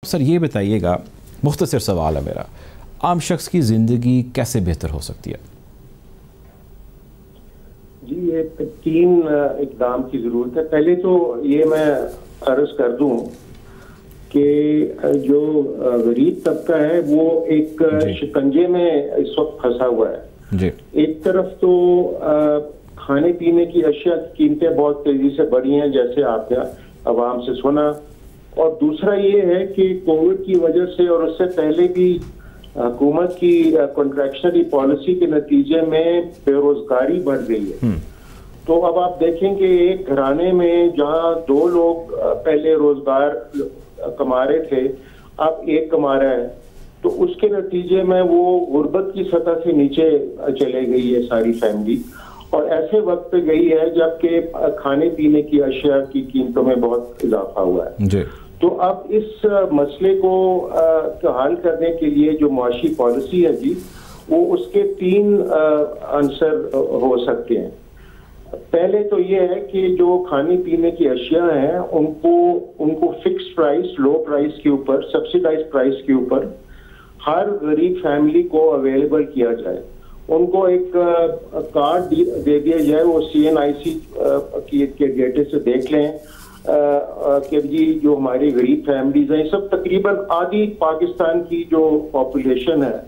Sir ये बताइएगा, मुख्तसर सवाल है मेरा, आम शख्स की ज़िंदगी कैसे बेहतर हो सकती है? जी, ये 3 इक़दाम की ज़रूरत है। पहले तो ये मैं अर्ज़ कर दूं कि जो गरीब तबका है वो एक शिकंजे में इस वक्त फंसा हुआ है जी। एक तरफ तो खाने पीने की अशिया की कीमतें बहुत तेजी से बढ़ी हैं, जैसे आपने आवाम से सुना, और दूसरा ये है कि कोविड की वजह से और उससे पहले भी हुकूमत की कॉन्ट्रैक्शनरी पॉलिसी के नतीजे में बेरोजगारी बढ़ गई है। तो अब आप देखेंगे एक घराने में जहां 2 लोग पहले रोजगार कमा रहे थे, अब 1 कमा रहा है, तो उसके नतीजे में वो गुर्बत की सतह से नीचे चले गई है सारी फैमिली, और ऐसे वक्त पे गई है जबकि खाने पीने की अशिया की कीमतों में बहुत इजाफा हुआ है जी। तो अब इस मसले को हल करने के लिए जो मुआशी पॉलिसी है जी, वो उसके 3 आंसर हो सकते हैं। पहले तो ये है कि जो खाने पीने की अशिया हैं उनको फिक्स प्राइस, लो प्राइस के ऊपर, सब्सिडाइज प्राइस के ऊपर हर गरीब फैमिली को अवेलेबल किया जाए। उनको एक कार्ड दे दिया जाए, वो CNIC के डेटे से देख लें कि जी जो हमारी गरीब फैमिलीज हैं, सब तकरीबन आधी पाकिस्तान की जो पॉपुलेशन है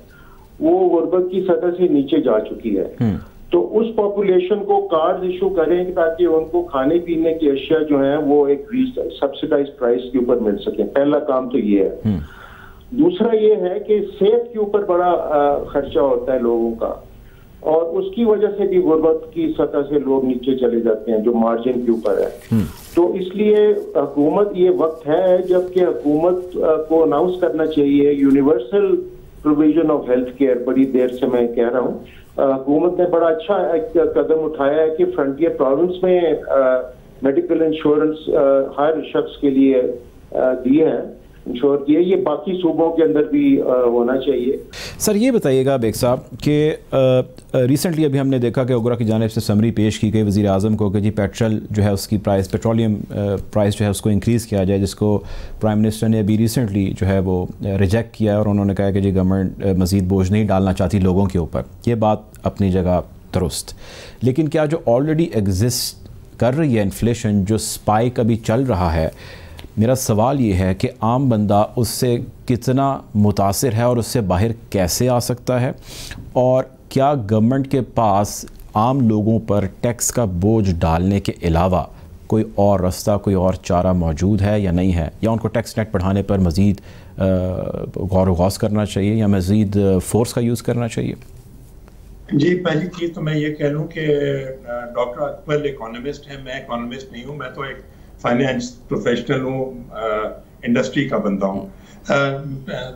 वो गुर्बत की सतह से नीचे जा चुकी है। तो उस पॉपुलेशन को कार्ड इशू करें ताकि उनको खाने पीने की अशिया जो है वो एक सब्सिडाइज प्राइस के ऊपर मिल सके। पहला काम तो ये है। दूसरा ये है कि सेहत के ऊपर बड़ा खर्चा होता है लोगों का, और उसकी वजह से भी गुर्बत की सतह से लोग नीचे चले जाते हैं जो मार्जिन के ऊपर है। तो इसलिए हुकूमत, ये वक्त है जबकि हुकूमत को अनाउंस करना चाहिए universal provision of health care. बड़ी देर से मैं कह रहा हूँ, हुकूमत ने बड़ा अच्छा एक कदम उठाया है कि फ्रंटियर प्रोविंस में मेडिकल इंश्योरेंस हर शख्स के लिए दिए हैं, इंश्योर किए। ये बाकी सूबों के अंदर भी होना चाहिए। सर ये बताइएगा बेग साहब कि रिसेंटली अभी हमने देखा कि ओगरा की जानिब से समरी पेश की गई वज़ीर आज़म को कि जी पेट्रोल जो है उसकी प्राइस, पेट्रोलियम प्राइस जो है उसको इंक्रीज़ किया जाए, जिसको प्राइम मिनिस्टर ने अभी रिसेंटली जो है वो रिजेक्ट किया है, और उन्होंने कहा कि जी गवर्नमेंट मज़ीद बोझ नहीं डालना चाहती लोगों के ऊपर। ये बात अपनी जगह दुरुस्त, लेकिन क्या जो ऑलरेडी एग्जिस्ट कर रही है इन्फ्लेशन, जो स्पाइक अभी चल रहा है, मेरा सवाल ये है कि आम बंदा उससे कितना मुतासिर है और उससे बाहर कैसे आ सकता है, और क्या गवर्नमेंट के पास आम लोगों पर टैक्स का बोझ डालने के अलावा कोई और रास्ता, कोई और चारा मौजूद है या नहीं है, या उनको टैक्स नेट बढ़ाने पर मज़ीद गौर गौस करना चाहिए या मज़ीद फोर्स का यूज़ करना चाहिए? जी, पहली चीज़ तो मैं ये कह लूँ कि डॉक्टर अकबर इकोनॉमिस्ट है, मैं इकोनॉमिस्ट नहीं हूँ, मैं तो एक फाइनेंस प्रोफेशनल हूँ, इंडस्ट्री का बंदा हूँ।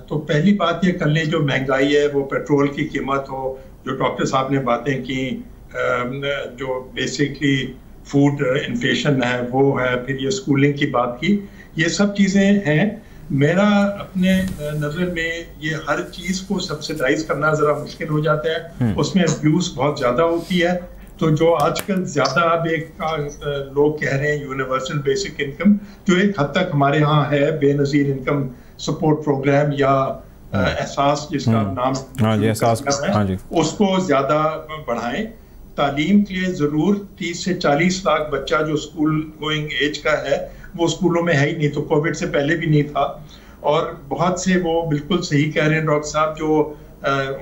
तो पहली बात ये कर लें, जो महंगाई है वो पेट्रोल की कीमत हो, जो डॉक्टर साहब ने बातें की, जो बेसिकली फूड इन्फ्लेशन है वो है, फिर ये स्कूलिंग की बात की, ये सब चीज़ें हैं। मेरा अपने नज़र में ये हर चीज़ को सब्सिडाइज करना ज़रा मुश्किल हो जाता है, उसमें अब्यूज़ बहुत ज़्यादा होती है। तो जो आजकल ज़्यादा अब एक लोग कह रहे हैं यूनिवर्सल बेसिक इनकम, जो एक हद तक हमारे यहाँ है, बेनज़ीर इनकम सपोर्ट प्रोग्राम या एहसास जिसका नाम है, उसको ज़्यादा बढ़ाएं। तालीम के लिए ज़रूर 30 से 40 लाख बच्चा जो स्कूल गोइंग एज का है वो स्कूलों में है ही नहीं, तो कोविड से पहले भी नहीं था। और बहुत से वो बिल्कुल सही कह रहे हैं डॉक्टर साहब, जो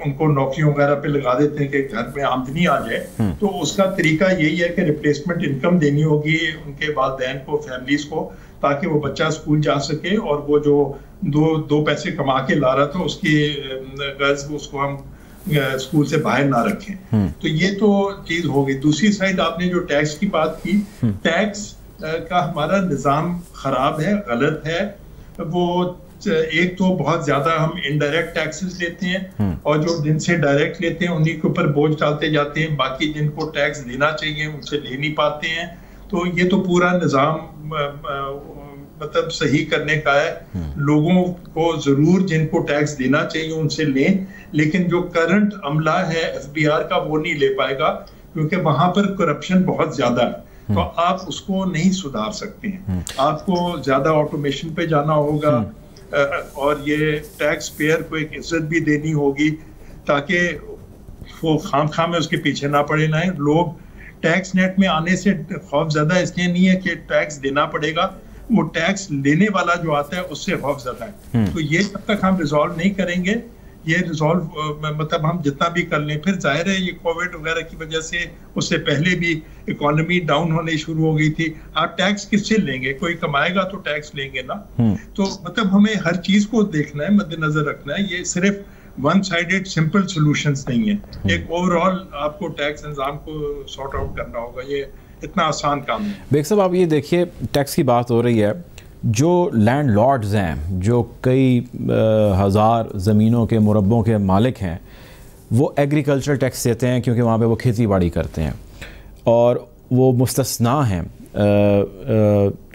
उनको नौकरियों वगैरह पे लगा देते हैं कि घर में आमदनी आ जाए, तो उसका तरीका यही है कि रिप्लेसमेंट इनकम देनी होगी उनके वालिदैन को, फैमिलीज को, ताकि वो बच्चा स्कूल जा सके, और वो जो दो पैसे कमा के ला रहा था उसकी गर्ज उसको हम स्कूल से बाहर ना रखें। तो ये तो चीज हो गई। दूसरी साइड आपने जो टैक्स की बात की, टैक्स का हमारा निज़ाम खराब है, गलत है। वो एक तो बहुत ज्यादा हम इनडायरेक्ट टैक्सेस लेते हैं, और जो जिनसे डायरेक्ट लेते हैं उन्हीं के ऊपर बोझ डालते जाते हैं, बाकी जिनको टैक्स देना चाहिए उनसे ले नहीं पाते हैं। तो ये तो पूरा निज़ाम मतलब सही करने का है। लोगों को जरूर जिनको टैक्स देना चाहिए उनसे लें, लेकिन जो करंट अमला है FBR का वो नहीं ले पाएगा, क्योंकि वहां पर करप्शन बहुत ज्यादा है। तो आप उसको नहीं सुधार सकते हैं, आपको ज्यादा ऑटोमेशन पे जाना होगा, और ये टैक्स पेयर को एक इज्जत भी देनी होगी ताकि वो खाम में उसके पीछे ना पड़े ना। लोग टैक्स नेट में आने से खौफ ज़्यादा इसलिए नहीं है कि टैक्स देना पड़ेगा, वो टैक्स लेने वाला जो आता है उससे खौफ ज़्यादा है। तो ये जब तक हम रिजॉल्व नहीं करेंगे, ये रिजॉल्व मतलब हम जितना भी कर लें, फिर जाहिर है ये कोविड वगैरह की वजह से उससे पहले भी इकोनॉमी डाउन होने शुरू हो गई थी। आप टैक्स किससे लेंगे? कोई कमाएगा तो टैक्स लेंगे ना। तो मतलब हमें हर चीज को देखना है, मद्देनजर रखना है। ये सिर्फ वन साइडेड सिंपल सॉल्यूशंस नहीं है, एक ओवरऑल आपको टैक्स निज़ाम को सॉर्ट आउट करना होगा। ये इतना आसान काम नहीं। बेग साहब, आप ये देखिए, टैक्स की बात हो रही है, जो लैंडलॉर्ड्स हैं, जो कई हज़ार ज़मीनों के मुरब्बों के मालिक हैं, वो एग्रीकल्चर टैक्स देते हैं क्योंकि वहाँ पे वो खेती बाड़ी करते हैं, और वो मुस्तस्ना हैं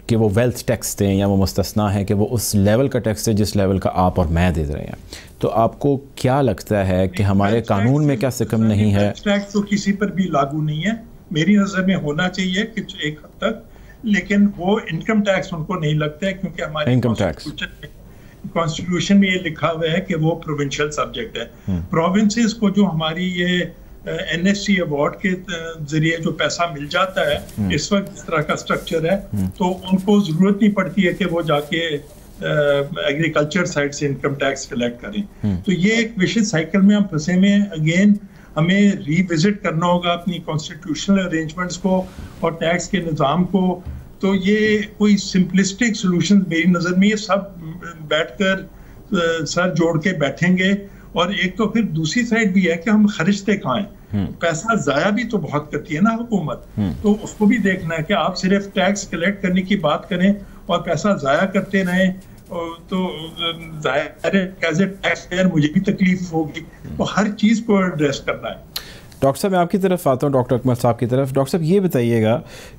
कि वो वेल्थ टैक्स दें, या वो मुस्तस्ना है कि वो उस लेवल का टैक्स दें जिस लेवल का आप और मैं दे रहे हैं। तो आपको क्या लगता है कि हमारे कानून में क्या सिकम नहीं है? टैक्स तो किसी पर भी लागू नहीं है, मेरी नज़र में होना चाहिए कि एक हद तक, लेकिन वो इनकम टैक्स उनको नहीं लगता है क्योंकि हमारे इनकम टैक्स कॉन्स्टिट्यूशन में ये लिखा हुआ है कि वो प्रोविंशियल सब्जेक्ट है। प्रोविंसेस को जो हमारी ये NSC अवार्ड के जरिए जो पैसा मिल जाता है, इस वक्त इस तरह का स्ट्रक्चर है, तो उनको जरूरत नहीं पड़ती है कि वो जाके एग्रीकल्चर साइड से इनकम टैक्स कलेक्ट करें। तो ये एक विशिष्ट साइकिल में हम फंसे में। अगेन हमें रिविजिट करना होगा अपनी कॉन्स्टिट्यूशनल अरेंजमेंट्स को और टैक्स के निज़ाम को। तो ये कोई सिंपलिस्टिक सॉल्यूशन मेरी नज़र में, ये सब बैठकर सर जोड़ के बैठेंगे। और एक तो फिर दूसरी साइड भी है कि हम खर्चते कहाँ हैं, पैसा जाया भी तो बहुत करती है ना हुकूमत, तो उसको भी देखना है कि आप सिर्फ टैक्स कलेक्ट करने की बात करें और पैसा जाया करते रहें तो जाहिर है एज ए टैक्स पेयर मुझे भी तकलीफ होगी। तो हर चीज़ को एड्रेस करना है। डॉक्टर साहब, मैं आपकी तरफ आता हूँ, डॉक्टर अकमल साहब की तरफ। डॉक्टर साहब, ये बताइएगा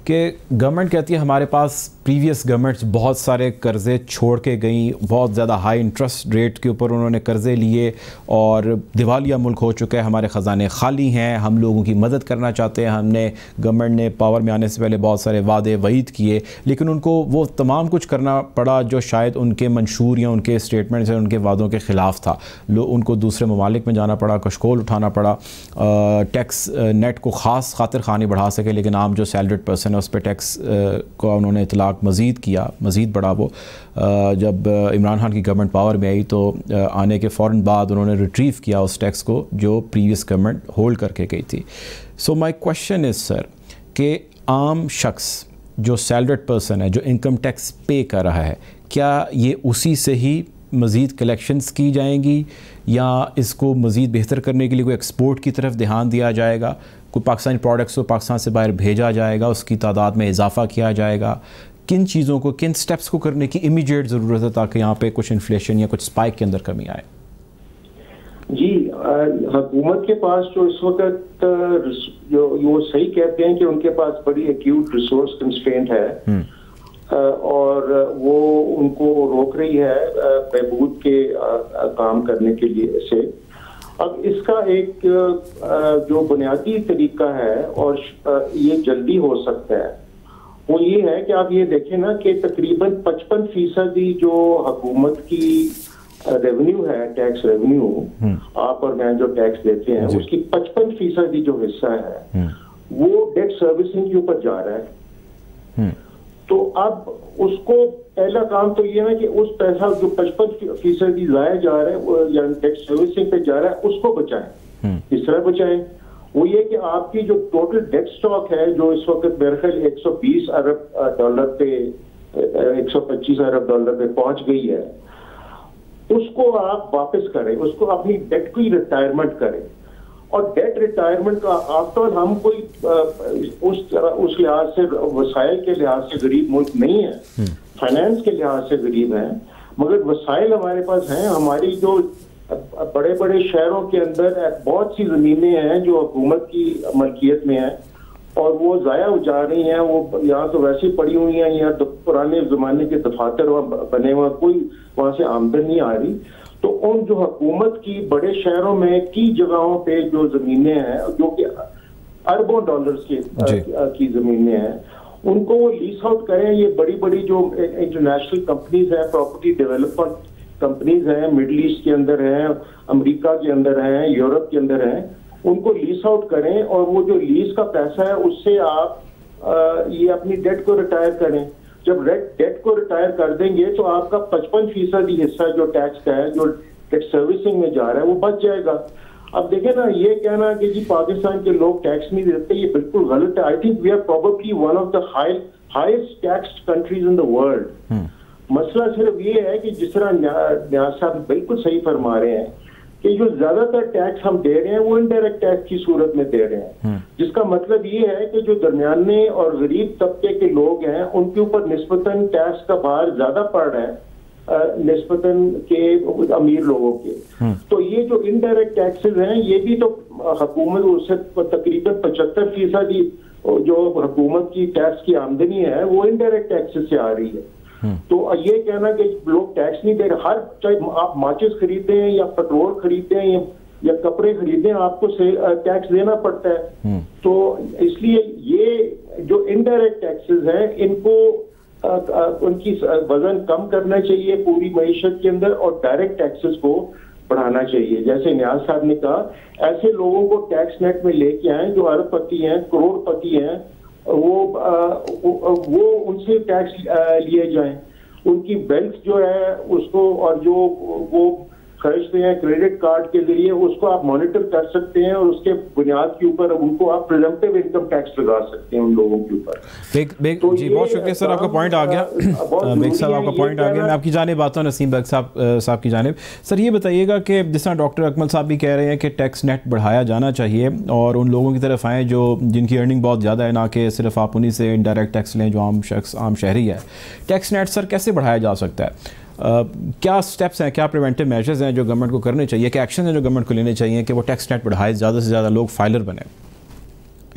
कि गवर्नमेंट कहती है हमारे पास प्रीवियस गवर्नमेंट्स बहुत सारे कर्ज़े छोड़ के गई, बहुत ज़्यादा हाई इंटरेस्ट रेट के ऊपर उन्होंने कर्ज़े लिए और दिवालिया मुल्क हो चुका है, हमारे ख़जाने खाली हैं, हम लोगों की मदद करना चाहते हैं। हमने गवर्नमेंट ने पावर में आने से पहले बहुत सारे वादे वईद किए, लेकिन उनको वो तमाम कुछ करना पड़ा जो शायद उनके मंशूर या उनके स्टेटमेंट्स या उनके वादों के ख़िलाफ़ था। उनको दूसरे ममालिक में जाना पड़ा, कशकोल उठाना पड़ा, टैक्स नेट को ख़ास खातिर खानी बढ़ा सके, लेकिन आम जो सैलरीड पर्सन है उस पर टैक्स को उन्होंने इतलाक़ मज़ीद किया, मज़ीद बढ़ा। वो जब इमरान खान की गवर्नमेंट पावर में आई तो आने के फ़ौरन बाद उन्होंने रिट्रीव किया उस टैक्स को जो प्रीवियस गवर्नमेंट होल्ड करके गई थी। सो माई क्वेश्चन इज़ सर कि आम शख्स जो सैलरीड पर्सन है, जो इनकम टैक्स पे कर रहा है, क्या ये उसी से ही मज़ीद कलेक्शंस की जाएंगी या इसको मज़ीद बेहतर करने के लिए कोई एक्सपोर्ट की तरफ ध्यान दिया जाएगा, कोई पाकिस्तानी प्रोडक्ट्स को पाकिस्तान से बाहर भेजा जाएगा, उसकी तादाद में इजाफ़ा किया जाएगा? किन चीज़ों को, किन स्टेप्स को करने की इमीडिएट ज़रूरत है ताकि यहाँ पे कुछ इन्फ्लेशन या कुछ स्पाइक के अंदर कमी आए? जी, हुकूमत के पास जो इस वक्त जो सही कहते हैं कि उनके पास बड़ी एक्यूट रिसोर्स कंस्ट्रेंट है और वो उनको रोक रही है बहबूद के काम करने के लिए से। अब इसका एक जो बुनियादी तरीका है और ये जल्दी हो सकता है, वो ये है कि आप ये देखें ना कि तकरीबन 55% जो हुकूमत की रेवेन्यू है, टैक्स रेवेन्यू, आप और मैं जो टैक्स देते हैं, उसकी 55% जो हिस्सा है वो डेट सर्विसिंग के ऊपर जा रहा है। तो अब उसको पहला काम तो ये है कि उस पैसा जो 55% जाया जा रहा है या टैक्स सर्विसिंग पे जा रहा है उसको बचाएं। किस तरह बचाएं? वो ये कि आपकी जो टोटल डेट स्टॉक है जो इस वक्त मेरे ख्याल 120 अरब डॉलर पे 125 अरब डॉलर पे पहुंच गई है, उसको आप वापस करें, उसको अपनी डेट की रिटायरमेंट करें। और डेट रिटायरमेंट का आफ्टर हम कोई उस लिहाज से, वसाइल के लिहाज से गरीब मुल्क नहीं है, फाइनेंस के लिहाज से गरीब है, मगर वसाइल हमारे पास हैं। हमारी जो बड़े बड़े शहरों के अंदर बहुत सी ज़मीनें हैं जो हुकूमत की मलकियत में है और वो ज़ाया हो जा रही हैं। वो यहाँ तो वैसे ही पड़ी हुई हैं, यहाँ तो पुराने ज़माने के दफातर बने हुए, कोई वहाँ से आमदन नहीं आ रही। तो उन जो हुकूमत की बड़े शहरों में की जगहों पे जो ज़मीनें हैं जो कि अरबों डॉलर्स की ज़मीनें हैं, उनको वो लीज आउट करें। ये बड़ी बड़ी जो इंटरनेशनल कंपनीज हैं, प्रॉपर्टी डेवलपमेंट कंपनीज हैं, मिडल ईस्ट के अंदर हैं, अमेरिका के अंदर हैं, यूरोप के अंदर हैं, उनको लीज आउट करें और वो जो लीज का पैसा है उससे आप ये अपनी डेट को रिटायर करें। जब डेट को रिटायर कर देंगे तो आपका 55% हिस्सा जो टैक्स का है, जो डेट सर्विसिंग में जा रहा है, वो बच जाएगा। अब देखें ना, ये कहना कि जी पाकिस्तान के लोग टैक्स नहीं देते, ये बिल्कुल गलत है। I think we are probably one of the highest taxed countries in the world. मसला सिर्फ ये है कि जिस तरह न्याज साहब बिल्कुल सही फरमा रहे हैं कि जो ज्यादातर टैक्स हम दे रहे हैं वो इनडायरेक्ट टैक्स की सूरत में दे रहे हैं, जिसका मतलब ये है कि जो दरमियाने और गरीब तबके के लोग हैं उनके ऊपर निस्बतन टैक्स का भार ज्यादा पड़ रहा है निस्बतन के अमीर लोगों के। तो ये जो इनडायरेक्ट टैक्सेस हैं ये भी तो हुकूमत उससे तकरीबन 75% जो हुकूमत की टैक्स की आमदनी है वो इनडायरेक्ट टैक्सेस से आ रही है। तो ये कहना कि लोग टैक्स नहीं दे रहे, हर चाहे आप माचिस खरीदें या पेट्रोल खरीदें या कपड़े खरीदें, आपको टैक्स देना पड़ता है। तो इसलिए ये जो इनडायरेक्ट टैक्सेस हैं इनको उनकी वजन कम करना चाहिए पूरी मईशत के अंदर और डायरेक्ट टैक्सेस को बढ़ाना चाहिए। जैसे न्याज साहब ने कहा, ऐसे लोगों को टैक्स नेट में लेके आए जो अरबपति हैं, करोड़पति हैं, वो उनसे टैक्स लिए जाएं, उनकी वेल्थ जो है उसको और जो वो खर्चते हैं क्रेडिट कार्ड के जरिए उसको आप मॉनिटर कर सकते हैं और उसके बुनियाद के ऊपर उनको आप प्रिजम्पटिव इनकम टैक्स लगा सकते हैं उन लोगों के ऊपर। तो जी बहुत शुक्रिया सर, आपका पॉइंट आ गया। बेग साहब आपका पॉइंट आ गया। मैं आपकी जानिब आता हूँ, नसीम बेग साहब की जानिब। सर ये बताइएगा कि जिस तरह डॉक्टर अकमल साहब भी कह रहे हैं कि टैक्स नेट बढ़ाया जाना चाहिए और उन लोगों की तरफ आएँ जो जिनकी अर्निंग बहुत ज़्यादा है, ना कि सिर्फ आप उन्हीं से इनडायरेक्ट टैक्स लें जो आम शख्स आम शहरी है। टैक्स नेट सर कैसे बढ़ाया जा सकता है? क्या स्टेप्स हैं, क्या प्रिवेंटिव मेजर्स हैं जो गवर्नमेंट को करने चाहिए, क्या एक्शन है जो गवर्नमेंट को लेने चाहिए कि वो टैक्स नेट बढ़ाए, ज़्यादा से ज़्यादा लोग फाइलर बने?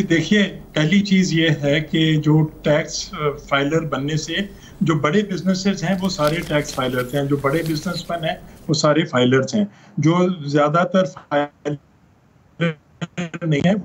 देखिए, पहली चीज़ ये है कि जो टैक्स फाइलर बनने से जो बड़े बिजनेसेस हैं वो सारे टैक्स फाइलर्स हैं, जो बड़े बिजनेसमैन हैं वो सारे फाइलर्स हैं, जो ज़्यादातर फाइलर नहीं है।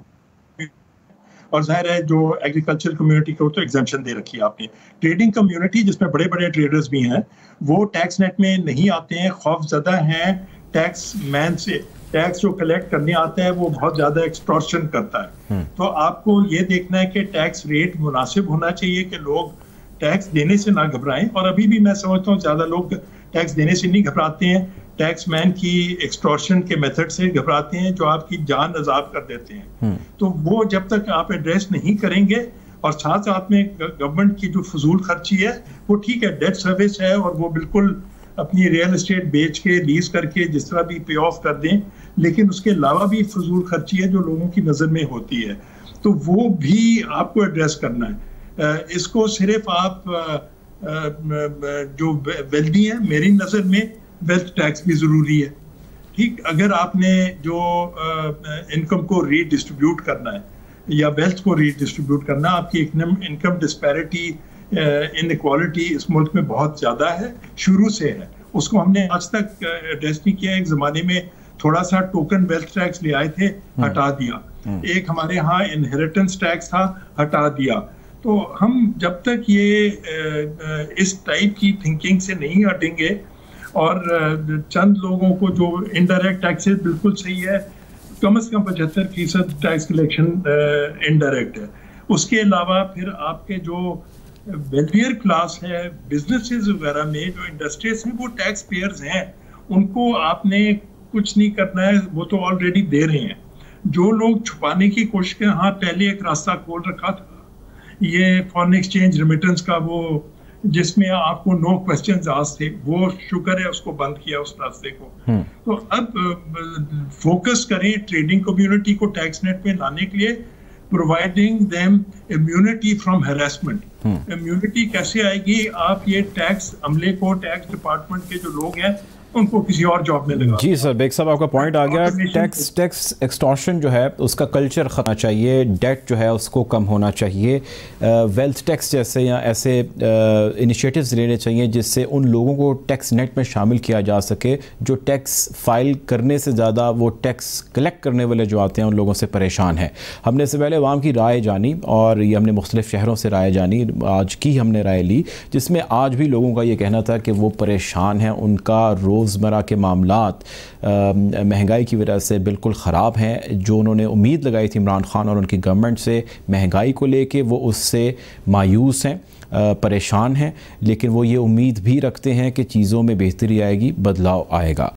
और जाहिर है जो एग्रीकल्चर कम्युनिटी को तो एग्जेम्पशन दे रखी है आपने। ट्रेडिंग कम्युनिटी जिसमें बड़े बड़े ट्रेडर्स भी हैं वो टैक्स नेट में नहीं आते हैं, खौफजदा हैं टैक्स मैन से। टैक्स जो कलेक्ट करने आता है वो बहुत ज्यादा एक्सटॉर्शन करता है। तो आपको ये देखना है कि टैक्स रेट मुनासिब होना चाहिए कि लोग टैक्स देने से ना घबराएं। और अभी भी मैं समझता हूँ ज्यादा लोग टैक्स देने से नहीं घबराते हैं, टैक्स मैन की एक्सटॉर्शन के मेथड से घबराते हैं जो आपकी जान अजाब कर देते हैं। तो वो जब तक आप एड्रेस नहीं करेंगे और साथ साथ में गवर्नमेंट की जो फजूल खर्ची है वो ठीक है, डेट सर्विस है और वो बिल्कुल अपनी रियल एस्टेट बेच के लीज करके जिस तरह भी पे ऑफ कर दें, लेकिन उसके अलावा भी फजूल खर्ची है जो लोगों की नज़र में होती है, तो वो भी आपको एड्रेस करना है। इसको सिर्फ आप जो वेल्दी है, मेरी नज़र में वेल्थ टैक्स भी ज़रूरी है। ठीक, अगर आपने जो इनकम को रीडिस्ट्रीब्यूट करना है या वेल्थ को रीडिस्ट्रीब्यूट करना, आपकी इनकम डिस्पैरिटी, इनइक्वालिटी इस मुल्क में बहुत ज़्यादा है, शुरू से है, उसको हमने आज तक एड्रेस नहीं किया। एक ज़माने में थोड़ा सा टोकन वेल्थ टैक्स ले आए थे, हटा दिया। एक हमारे यहाँ इनहेरिटेंस टैक्स था, हटा दिया। तो हम जब तक ये इस टाइप की थिंकिंग से नहीं हटेंगे और चंद लोगों को जो इनडायरेक्ट टैक्सेस, बिल्कुल सही है, कम से कम 75% टैक्स कलेक्शन इनडायरेक्ट है। उसके अलावा फिर आपके जो वेलफेयर क्लास है, बिजनेसेस वगैरह में जो इंडस्ट्रीज हैं वो टैक्स पेयर्स हैं, उनको आपने कुछ नहीं करना है, वो तो ऑलरेडी दे रहे हैं। जो लोग छुपाने की कोशिश करें, हाँ पहले एक रास्ता खोल रखा था ये फॉरेन एक्सचेंज रिमिटेंस का, वो जिसमें आपको नो क्वेश्चंस आस्क्ड थे, वो शुक्र है उसको बंद किया उस रास्ते को। तो अब फोकस करें ट्रेडिंग कम्युनिटी को टैक्स नेट पे लाने के लिए, providing them immunity from harassment. Immunity कैसे आएगी? आप ये टैक्स अमले को, टैक्स डिपार्टमेंट के जो लोग हैं उनको किसी और जॉब में लगा। जी सर, बेग साहब आपका पॉइंट आ गया। टैक्स एक्सटॉर्शन जो है उसका कल्चर खत्म चाहिए, डेट जो है उसको कम होना चाहिए, वेल्थ टैक्स जैसे या ऐसे इनिशिएटिव्स लेने चाहिए जिससे उन लोगों को टैक्स नेट में शामिल किया जा सके जो टैक्स फाइल करने से ज़्यादा वो टैक्स कलेक्ट करने वाले जो आते हैं उन लोगों से परेशान हैं। हमने इससे पहले अवाम की राय जानी और ये हमने मुख्तलिफ शहरों से राय जानी, आज की हमने राय ली जिसमें आज भी लोगों का ये कहना था कि वो परेशान हैं, उनका रोज़ रोज़मर्रा के मामलात महंगाई की वजह से बिल्कुल ख़राब हैं। जो उन्होंने उम्मीद लगाई थी इमरान खान और उनकी गवर्नमेंट से महंगाई को लेके, वो उससे मायूस हैं, परेशान हैं, लेकिन वो ये उम्मीद भी रखते हैं कि चीज़ों में बेहतरी आएगी, बदलाव आएगा।